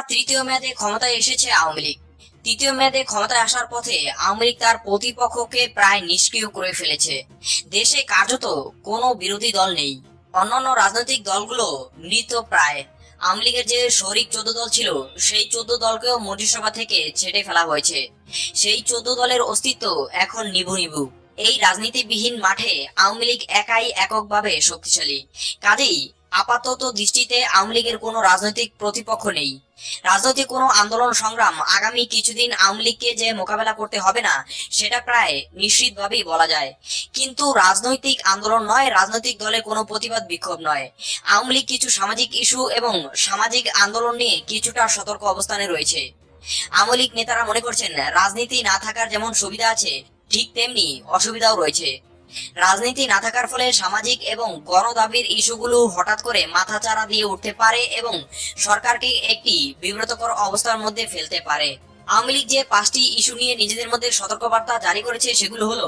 তৃতীয় মেয়াদে ক্ষমতায় এসেছে আওয়ামী লীগ। তৃতীয় মেয়াদে ক্ষমতায় আসার পথে আওয়ামী লীগ তার প্রতিপক্ষকে প্রায় নিষ্ক্রিয় করে ফেলেছে। দেশে কার্যত কোনো বিরোধী দল নেই। অন্যান্য রাজনৈতিক দলগুলো মৃত প্রায়। আওয়ামী লীগের যে শরিক 14 দল ছিল, সেই 14 দলকেও মন্ত্রিসভা থেকে ছেঁটে ফেলা হয়েছে। সেই 14 দলের অস্তিত্ব এখন নিভু নিভু। এই রাজনীতিবিহীন মাঠে আওয়ামী লীগ একাই এককভাবে শক্তিশালী। কাজেই আপাতত দৃষ্টিতে আওয়ামী লীগের কোনো রাজনৈতিক প্রতিপক্ষ নেই। রাজনৈতিক কোনো আন্দোলন সংগ্রাম আগামী কিছুদিন আওয়ামী লীগকে যে মোকাবেলা করতে হবে না, সেটা প্রায় নিশ্চিতভাবেই বলা যায়। কিন্তু রাজনৈতিক আন্দোলন নয়, রাজনৈতিক দলের কোনো প্রতিবাদ বিক্ষোভ নয়। আওয়ামী লীগ কিছু সামাজিক ইস্যু এবং সামাজিক আন্দোলন নিয়ে কিছুটা সতর্ক অবস্থানে রয়েছে। আওয়ামী লীগ নেতারা মনে করছেন, রাজনীতি না থাকার যেমন সুবিধা আছে, ঠিক তেমনি অসুবিধাও রয়েছে। রাজনীতি না থাকার ফলে সামাজিক এবং গণদাবির ইস্যুগুলো হঠাৎ করে মাথাচাড়া দিয়ে উঠতে পারে এবং সরকারকে একটি বিব্রতকর অবস্থার মধ্যে ফেলতে পারে। আওয়ামী লীগ যে 5টি ইস্যু নিয়ে নিজেদের মধ্যে সতর্কবার্তা জারি করেছে, সেগুলো হলো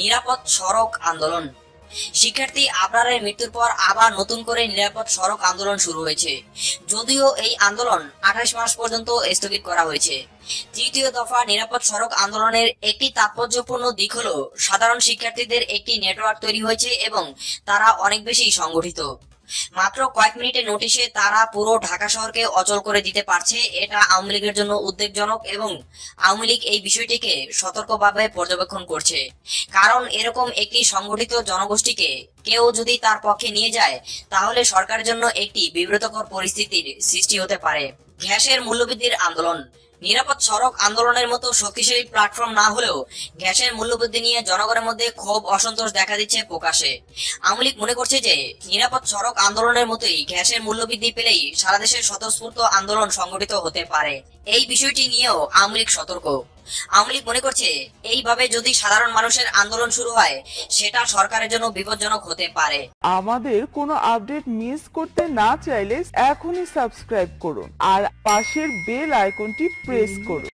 নিরাপদ সড়ক আন্দোলন। শিক্ষার্থী আবরারের মৃত্যুর পর আবার নতুন করে নিরাপদ সড়ক আন্দোলন শুরু হয়েছে, যদিও এই আন্দোলন 28 মাস পর্যন্ত স্থগিত করা হয়েছে। তৃতীয় দফা নিরাপদ সড়ক আন্দোলনের একটি তাৎপর্যপূর্ণ দিক হলো সাধারণ শিক্ষার্থীদের একটি নেটওয়ার্ক তৈরি হয়েছে এবং তারা অনেক বেশি সংগঠিত। মাত্র কয়েক মিনিটের নোটিশে তারা পুরো ঢাকা শহরকে অচল করে দিতে পারছে। এটা আওয়ামী লীগের জন্য উদ্বেগজনক এবং আওয়ামী লীগ এই বিষয়টিকে সতর্কভাবে পর্যবেক্ষণ করছে। কারণ এরকম একটি সংগঠিত জনগোষ্ঠীকে কেউ যদি তার পক্ষে নিয়ে যায়, তাহলে সরকারের জন্য একটি বিব্রতকর পরিস্থিতির সৃষ্টি হতে পারে। গ্যাসের মূল্যবৃদ্ধির আন্দোলন। নিরাপদ সড়ক আন্দোলনের মতো শক্তিশালী প্ল্যাটফর্ম না হলেও গ্যাসের মূল্যবৃদ্ধি নিয়ে জনগণের মধ্যে ক্ষোভ অসন্তোষ দেখা দিচ্ছে প্রকাশ্যে। আওয়ামী লীগ মনে করছে যে নিরাপদ সড়ক আন্দোলনের মতোই গ্যাসের মূল্যবৃদ্ধি পেলেই সারা দেশের স্বতঃস্ফূর্ত আন্দোলন সংগঠিত হতে পারে। এই বিষয়টি নিয়েও আওয়ামী লীগ সতর্ক। আওয়ামী লীগ মনে করছে, এইভাবে যদি সাধারণ মানুষের আন্দোলন শুরু হয়, সেটা সরকারের জন্য বিপজ্জনক হতে পারে। আমাদের কোনো আপডেট মিস করতে না চাইলে এখনই সাবস্ক্রাইব করুন আর পাশের বেল আইকনটি প্রেস করুন।